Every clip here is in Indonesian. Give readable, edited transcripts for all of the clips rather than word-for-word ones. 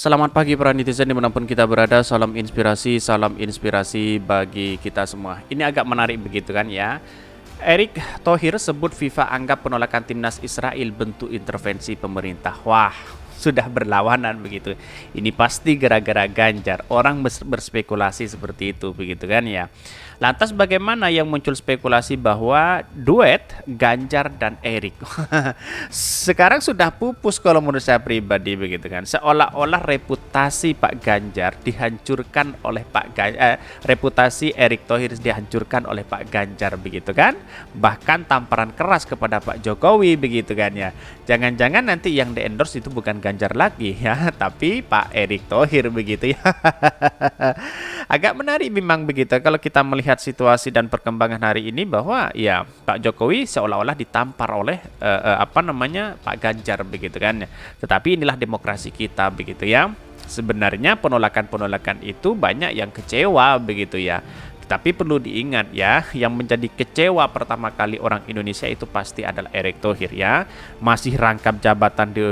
Selamat pagi para netizen dimanapun kita berada, salam inspirasi bagi kita semua. Ini agak menarik begitu kan ya. Erick Thohir sebut FIFA anggap penolakan timnas Israel bentuk intervensi pemerintah. Wah, sudah berlawanan begitu. Ini pasti gara-gara Ganjar. Orang berspekulasi seperti itu begitu kan ya. Lantas bagaimana yang muncul spekulasi bahwa duet Ganjar dan Erick? Sekarang sudah pupus kalau menurut saya pribadi begitu kan. Seolah-olah reputasi Pak Ganjar dihancurkan oleh reputasi Erick Thohir dihancurkan oleh Pak Ganjar begitu kan. Bahkan tamparan keras kepada Pak Jokowi begitu kan ya. Jangan-jangan nanti yang di-endorse itu bukan Ganjar lagi ya, tapi Pak Erick Thohir begitu ya. Agak menarik memang begitu kalau kita melihat situasi dan perkembangan hari ini bahwa ya Pak Jokowi seolah-olah ditampar oleh Pak Ganjar begitu kan. Tetapi inilah demokrasi kita begitu ya. Sebenarnya penolakan-penolakan itu banyak yang kecewa begitu ya. Tapi perlu diingat ya, yang menjadi kecewa pertama kali orang Indonesia itu pasti adalah Erick Thohir ya. Masih rangkap jabatan di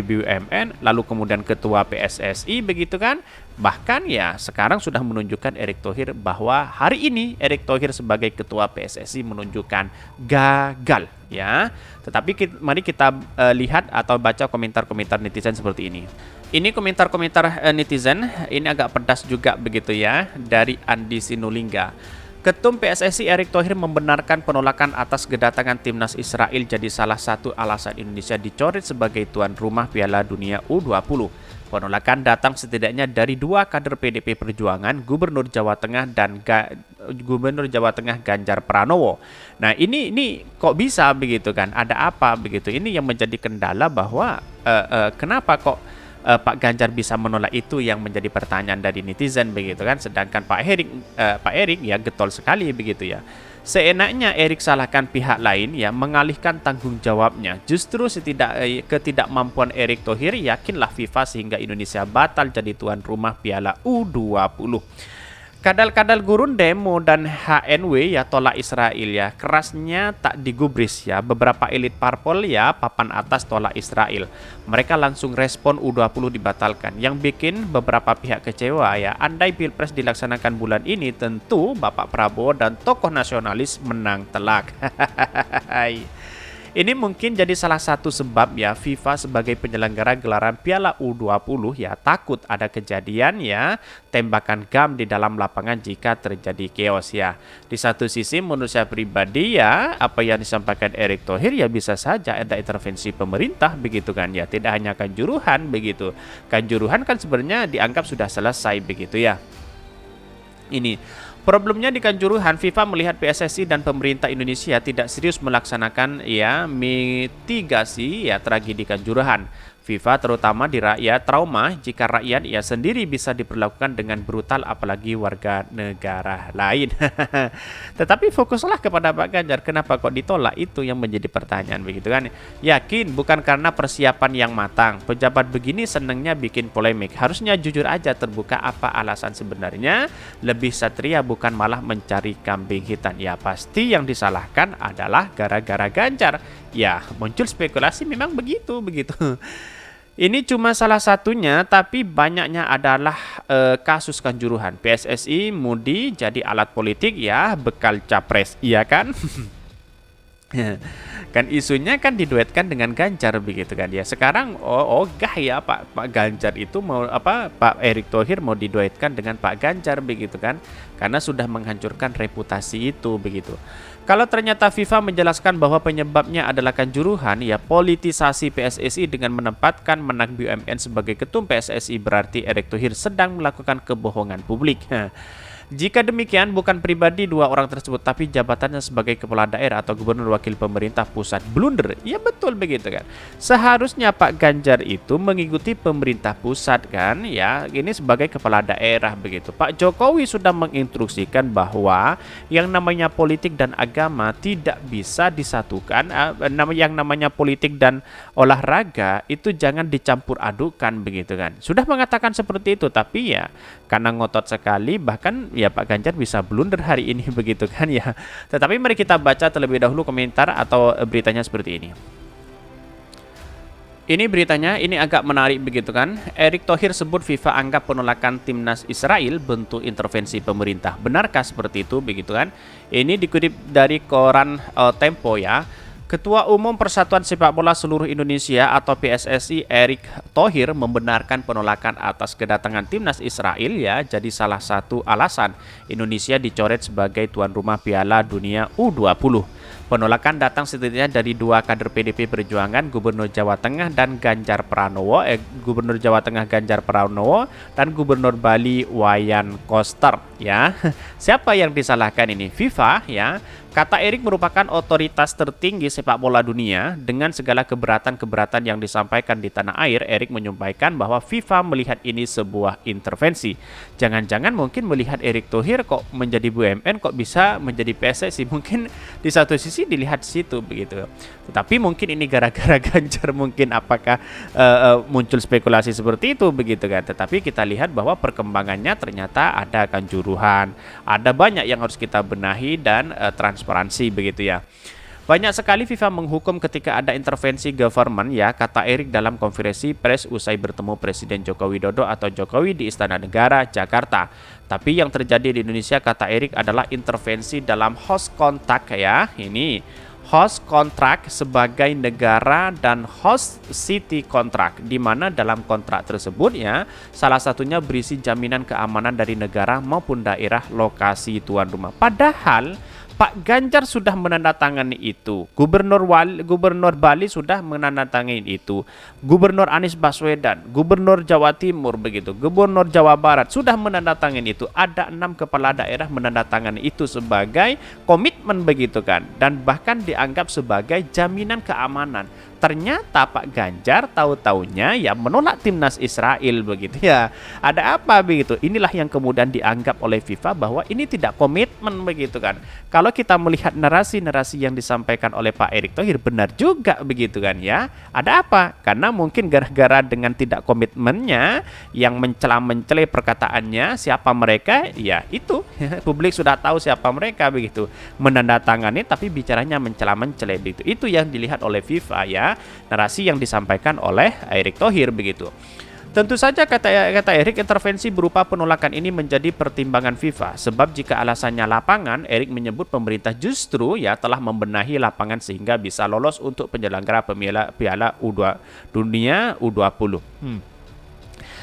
BUMN, lalu kemudian ketua PSSI begitu kan. Bahkan ya sekarang sudah menunjukkan Erick Thohir bahwa hari ini Erick Thohir sebagai ketua PSSI menunjukkan gagal ya. Tetapi mari kita lihat atau baca komentar-komentar netizen seperti ini. Ini komentar-komentar netizen, ini agak pedas juga begitu ya, dari Andi Sinulinga. Ketum PSSI Erick Thohir membenarkan penolakan atas kedatangan timnas Israel jadi salah satu alasan Indonesia dicoret sebagai tuan rumah Piala Dunia U20. Penolakan datang setidaknya dari dua kader PDP Perjuangan, Gubernur Jawa Tengah dan Gubernur Jawa Tengah Ganjar Pranowo. Nah ini kok bisa begitu kan? Ada apa begitu? Ini yang menjadi kendala bahwa kenapa kok Pak Ganjar bisa menolak, itu yang menjadi pertanyaan dari netizen begitu kan. Sedangkan Pak Erick ya getol sekali begitu ya. Seenaknya Erick salahkan pihak lain ya, mengalihkan tanggung jawabnya. Justru ketidakmampuan Erick Thohir yakinlah FIFA sehingga Indonesia batal jadi tuan rumah Piala U20. Kadal-kadal gurun demo dan HNW ya tolak Israel ya. Kerasnya tak digubris ya. Beberapa elit parpol ya papan atas tolak Israel. Mereka langsung respon U20 dibatalkan. Yang bikin beberapa pihak kecewa ya. Andai Pilpres dilaksanakan bulan ini, tentu Bapak Prabowo dan tokoh nasionalis menang telak. Ini mungkin jadi salah satu sebab ya FIFA sebagai penyelenggara gelaran Piala U20 ya takut ada kejadian ya tembakan gam di dalam lapangan jika terjadi chaos ya. Di satu sisi menurut saya pribadi ya apa yang disampaikan Erick Thohir ya bisa saja ada intervensi pemerintah begitu kan ya. Tidak hanya Kanjuruhan begitu. Kanjuruhan kan sebenarnya dianggap sudah selesai begitu ya. Ini problemnya di Kanjuruhan, FIFA melihat PSSI dan pemerintah Indonesia tidak serius melaksanakan ya mitigasi ya tragedi Kanjuruhan. FIFA terutama di rakyat trauma jika rakyat ya sendiri bisa diperlakukan dengan brutal apalagi warga negara lain. Tetapi fokuslah kepada Pak Ganjar, kenapa kok ditolak, itu yang menjadi pertanyaan begitu kan. Yakin bukan karena persiapan yang matang. Pejabat begini senangnya bikin polemik. Harusnya jujur aja terbuka apa alasan sebenarnya, lebih satria bukan malah mencari kambing hitam. Ya pasti yang disalahkan adalah gara-gara Ganjar. Ya muncul spekulasi memang begitu. Ini cuma salah satunya, tapi banyaknya adalah kasus Kanjuruhan. PSSI mudi jadi alat politik ya, bekal capres, iya kan? Kan isunya kan diduetkan dengan Ganjar begitu kan ya. Sekarang ogah ya Pak Ganjar itu mau Pak Erick Thohir mau diduetkan dengan Pak Ganjar begitu kan. Karena sudah menghancurkan reputasi itu begitu. Kalau ternyata FIFA menjelaskan bahwa penyebabnya adalah Kanjuruhan ya, politisasi PSSI dengan menempatkan Menak BUMN sebagai ketum PSSI berarti Erick Thohir sedang melakukan kebohongan publik. Jika demikian, bukan pribadi dua orang tersebut, tapi jabatannya sebagai kepala daerah atau gubernur wakil pemerintah pusat blunder. Ya betul begitu kan. Seharusnya Pak Ganjar itu mengikuti pemerintah pusat kan ya. Ini sebagai kepala daerah begitu. Pak Jokowi sudah menginstruksikan bahwa yang namanya politik dan agama tidak bisa disatukan. Yang namanya politik dan olahraga itu jangan dicampur adukan begitu kan. Sudah mengatakan seperti itu, tapi ya karena ngotot sekali bahkan ya Pak Ganjar bisa blunder hari ini begitu kan ya. Tetapi mari kita baca terlebih dahulu komentar atau beritanya seperti ini. Ini beritanya, ini agak menarik begitu kan. Erick Thohir sebut FIFA anggap penolakan timnas Israel bentuk intervensi pemerintah. Benarkah seperti itu begitu kan? Ini dikutip dari koran Tempo ya. Ketua Umum Persatuan Sepak Bola Seluruh Indonesia atau PSSI Erick Thohir membenarkan penolakan atas kedatangan timnas Israel ya jadi salah satu alasan Indonesia dicoret sebagai tuan rumah Piala Dunia U20. Penolakan datang setidaknya dari dua kader PDP Perjuangan, Gubernur Jawa Tengah dan Gubernur Jawa Tengah Ganjar Pranowo dan Gubernur Bali Wayan Koster ya. Siapa yang disalahkan ini? FIFA ya. Kata Erick merupakan otoritas tertinggi sepak bola dunia. Dengan segala keberatan-keberatan yang disampaikan di tanah air, Erick menyampaikan bahwa FIFA melihat ini sebuah intervensi. Jangan-jangan mungkin melihat Erick Thohir kok menjadi BUMN, kok bisa menjadi PSSI. Mungkin di satu sisi dilihat situ begitu. Tetapi mungkin ini gara-gara Ganjar, mungkin apakah muncul spekulasi seperti itu begitu kan. Tetapi kita lihat bahwa perkembangannya ternyata ada kanjuruhan, ada banyak yang harus kita benahi dan transparansi begitu ya. Banyak sekali FIFA menghukum ketika ada intervensi government ya, kata Erick dalam konferensi pers usai bertemu Presiden Joko Widodo atau Jokowi di Istana Negara, Jakarta. Tapi yang terjadi di Indonesia, kata Erick, adalah intervensi dalam host contract ya. Ini host contract sebagai negara dan host city contract, di mana dalam kontrak tersebut ya salah satunya berisi jaminan keamanan dari negara maupun daerah lokasi tuan rumah. Padahal Pak Ganjar sudah menandatangani itu, Gubernur Bali sudah menandatangani itu, Gubernur Anies Baswedan, Gubernur Jawa Timur begitu, Gubernur Jawa Barat sudah menandatangani itu. Ada 6 kepala daerah menandatangani itu sebagai komitmen begitu kan, dan bahkan dianggap sebagai jaminan keamanan. Ternyata Pak Ganjar tahu-taunya ya menolak timnas Israel begitu ya. Ada apa begitu? Inilah yang kemudian dianggap oleh FIFA bahwa ini tidak komitmen begitu kan. Kalau kita melihat narasi-narasi yang disampaikan oleh Pak Erick Thohir benar juga begitu kan ya. Ada apa? Karena mungkin gara-gara dengan tidak komitmennya yang mencela-mencela perkataannya siapa mereka ya itu publik sudah tahu siapa mereka begitu. Menandatangani tapi bicaranya mencela-mencela begitu. Itu yang dilihat oleh FIFA ya. Narasi yang disampaikan oleh Erick Thohir begitu. Tentu saja kata Erick, intervensi berupa penolakan ini menjadi pertimbangan FIFA. Sebab jika alasannya lapangan, Erick menyebut pemerintah justru ya telah membenahi lapangan sehingga bisa lolos untuk penyelenggara Piala Dunia U20.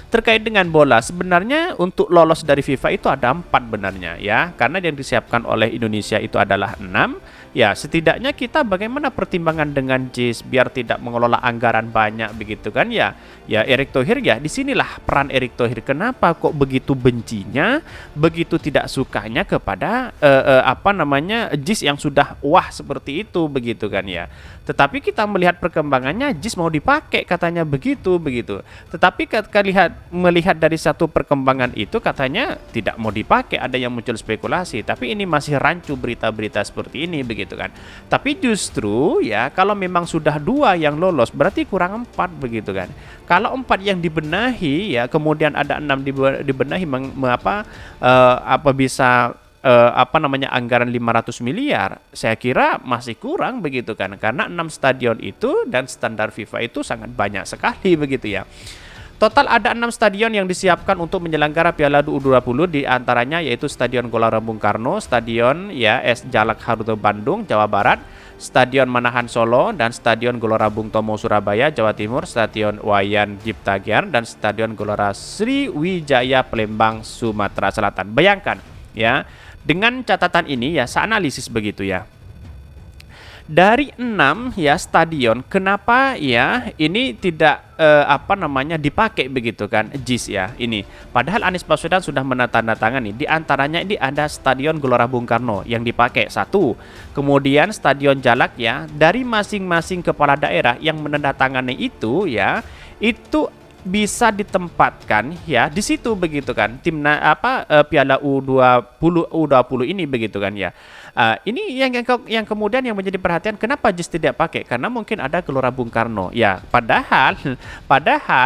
Terkait dengan bola, sebenarnya untuk lolos dari FIFA itu ada 4 benarnya ya. Karena yang disiapkan oleh Indonesia itu adalah 6. Ya, setidaknya kita bagaimana pertimbangan dengan JIS biar tidak mengelola anggaran banyak begitu kan ya. Ya Erick Thohir ya, disinilah peran Erick Thohir. Kenapa kok begitu bencinya, begitu tidak sukanya kepada JIS yang sudah wah seperti itu begitu kan ya. Tetapi kita melihat perkembangannya, JIS mau dipakai katanya begitu. Tetapi melihat dari satu perkembangan itu katanya tidak mau dipakai, ada yang muncul spekulasi. Tapi ini masih rancu berita-berita seperti ini begitu kan. Tapi justru ya kalau memang sudah 2 yang lolos berarti kurang 4 begitu kan. Kalau 4 yang dibenahi ya kemudian ada 6 dibenahi anggaran 500 miliar, saya kira masih kurang begitu kan, karena 6 stadion itu dan standar FIFA itu sangat banyak sekali begitu ya. Total ada 6 stadion yang disiapkan untuk menyelenggara Piala U20, di antaranya yaitu Stadion Gelora Bung Karno, Stadion S Jalak Haruto Bandung, Jawa Barat, Stadion Manahan Solo, dan Stadion Gelora Bung Tomo Surabaya, Jawa Timur, Stadion Wayan Cipta Gear, dan Stadion Gelora Sriwijaya Palembang, Sumatera Selatan. Bayangkan ya, dengan catatan ini ya, saya analisis begitu ya. Dari 6 ya stadion, kenapa ya ini tidak dipakai begitu kan JIS ya ini. Padahal Anies Baswedan sudah menandatangani. Di antaranya ini ada Stadion Gelora Bung Karno yang dipakai 1. Kemudian Stadion Jalak ya, dari masing-masing kepala daerah yang menandatangani itu ya, itu bisa ditempatkan ya di situ begitu kan. Piala U20 ini begitu kan ya. Ini yang kemudian yang menjadi perhatian, kenapa JIS tidak pakai? Karena mungkin ada Gelora Bung Karno. Ya, padahal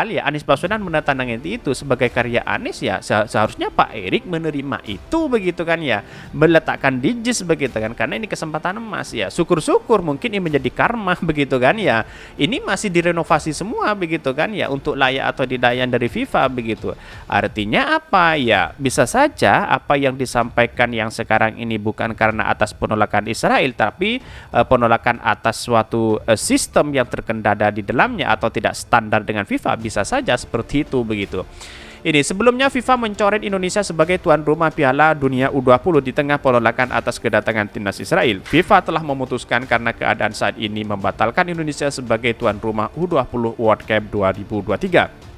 ya Anies Baswedan menandatangani itu sebagai karya Anies ya, seharusnya Pak Erik menerima itu begitu kan ya. Meletakkan di JIS begitu kan, karena ini kesempatan emas ya. Syukur-syukur mungkin ini menjadi karma begitu kan ya. Ini masih direnovasi semua begitu kan ya, untuk layak atau tidak dari FIFA begitu. Artinya apa ya? Bisa saja apa yang disampaikan yang sekarang ini bukan karena atas penolakan Israel, tapi penolakan atas suatu sistem yang terkendala di dalamnya atau tidak standar dengan FIFA. Bisa saja seperti itu begitu. Ini sebelumnya FIFA mencoret Indonesia sebagai tuan rumah Piala Dunia U20 di tengah penolakan atas kedatangan timnas Israel. FIFA telah memutuskan karena keadaan saat ini membatalkan Indonesia sebagai tuan rumah U20 World Cup 2023.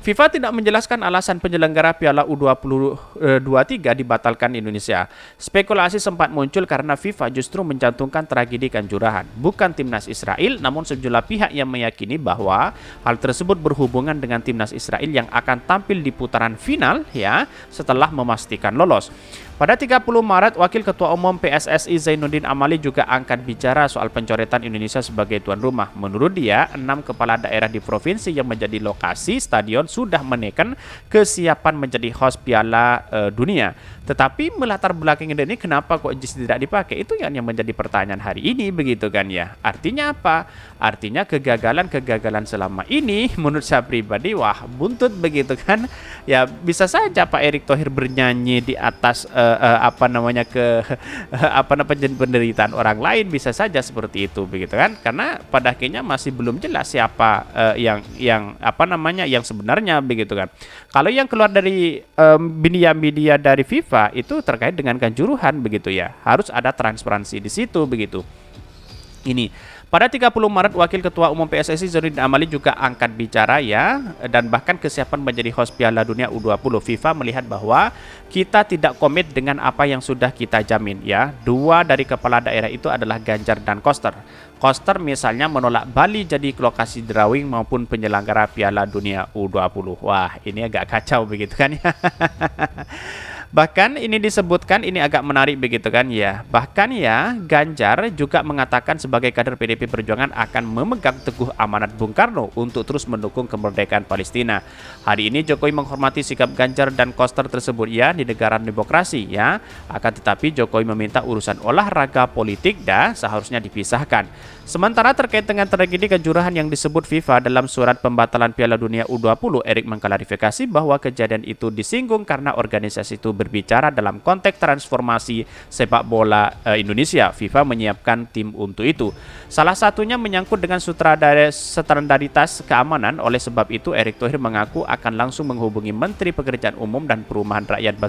FIFA tidak menjelaskan alasan penyelenggara Piala U2023 dibatalkan Indonesia. Spekulasi sempat muncul karena FIFA justru mencantumkan tragedi Kanjuruhan, bukan timnas Israel, namun sejumlah pihak yang meyakini bahwa hal tersebut berhubungan dengan timnas Israel yang akan tampil di putaran final ya setelah memastikan lolos. Pada 30 Maret, Wakil Ketua Umum PSSI Zainuddin Amali juga angkat bicara soal pencoretan Indonesia sebagai tuan rumah. Menurut dia, 6 kepala daerah di provinsi yang menjadi lokasi stadion sudah menekan kesiapan menjadi host Piala Dunia. Tetapi melatar belakang ini kenapa kok JIS tidak dipakai? Itu yang menjadi pertanyaan hari ini begitu kan ya. Artinya apa? Artinya kegagalan selama ini menurut saya pribadi buntut begitu kan. Ya bisa saja Pak Erick Thohir bernyanyi di atas penderitaan orang lain, bisa saja seperti itu begitu kan, karena pada akhirnya masih belum jelas siapa yang sebenarnya begitu kan. Kalau yang keluar dari media dari FIFA itu terkait dengan Kanjuruhan begitu ya, harus ada transparansi di situ begitu. Ini pada 30 Maret, Wakil Ketua Umum PSSI Zainuddin Amali juga angkat bicara ya, dan bahkan kesiapan menjadi host Piala Dunia U20. FIFA melihat bahwa kita tidak komit dengan apa yang sudah kita jamin ya. 2 dari kepala daerah itu adalah Ganjar dan Koster. Koster misalnya menolak Bali jadi lokasi drawing maupun penyelenggara Piala Dunia U20. Wah, ini agak kacau begitu kan ya. Bahkan ini disebutkan, ini agak menarik begitu kan ya. Bahkan ya Ganjar juga mengatakan sebagai kader PDIP Perjuangan akan memegang teguh amanat Bung Karno untuk terus mendukung kemerdekaan Palestina. Hari ini Jokowi menghormati sikap Ganjar dan Koster tersebut ya di negara demokrasi ya. Akan tetapi Jokowi meminta urusan olahraga politik seharusnya dipisahkan. Sementara terkait dengan tragedi Kanjuruhan yang disebut FIFA dalam surat pembatalan Piala Dunia U20, Erik mengklarifikasi bahwa kejadian itu disinggung karena organisasi itu berbicara dalam konteks transformasi sepak bola Indonesia. FIFA menyiapkan tim untuk itu. Salah satunya menyangkut dengan standaritas keamanan. Oleh sebab itu, Erick Thohir mengaku akan langsung menghubungi Menteri Pekerjaan Umum dan Perumahan Rakyat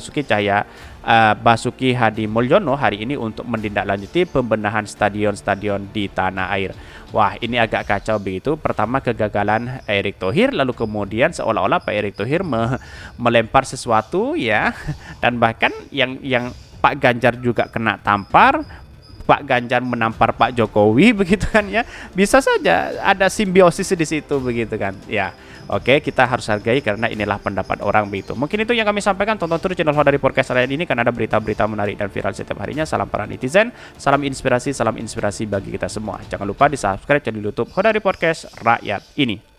Basuki Hadi Mulyono hari ini untuk menindaklanjuti pembenahan stadion-stadion di tanah air. Wah, ini agak kacau begitu. Pertama kegagalan Erick Thohir, lalu kemudian seolah-olah Pak Erick Thohir melempar sesuatu ya, dan bahkan yang Pak Ganjar juga kena tampar. Pak Ganjar menampar Pak Jokowi begitu kan ya. Bisa saja ada simbiosis di situ begitu kan. Ya. Oke, kita harus hargai karena inilah pendapat orang begitu. Mungkin itu yang kami sampaikan. Tonton terus channel Hodari Podcast Rakyat ini karena ada berita-berita menarik dan viral setiap harinya. Salam para netizen, salam inspirasi bagi kita semua. Jangan lupa di-subscribe channel YouTube Hodari Podcast Rakyat ini.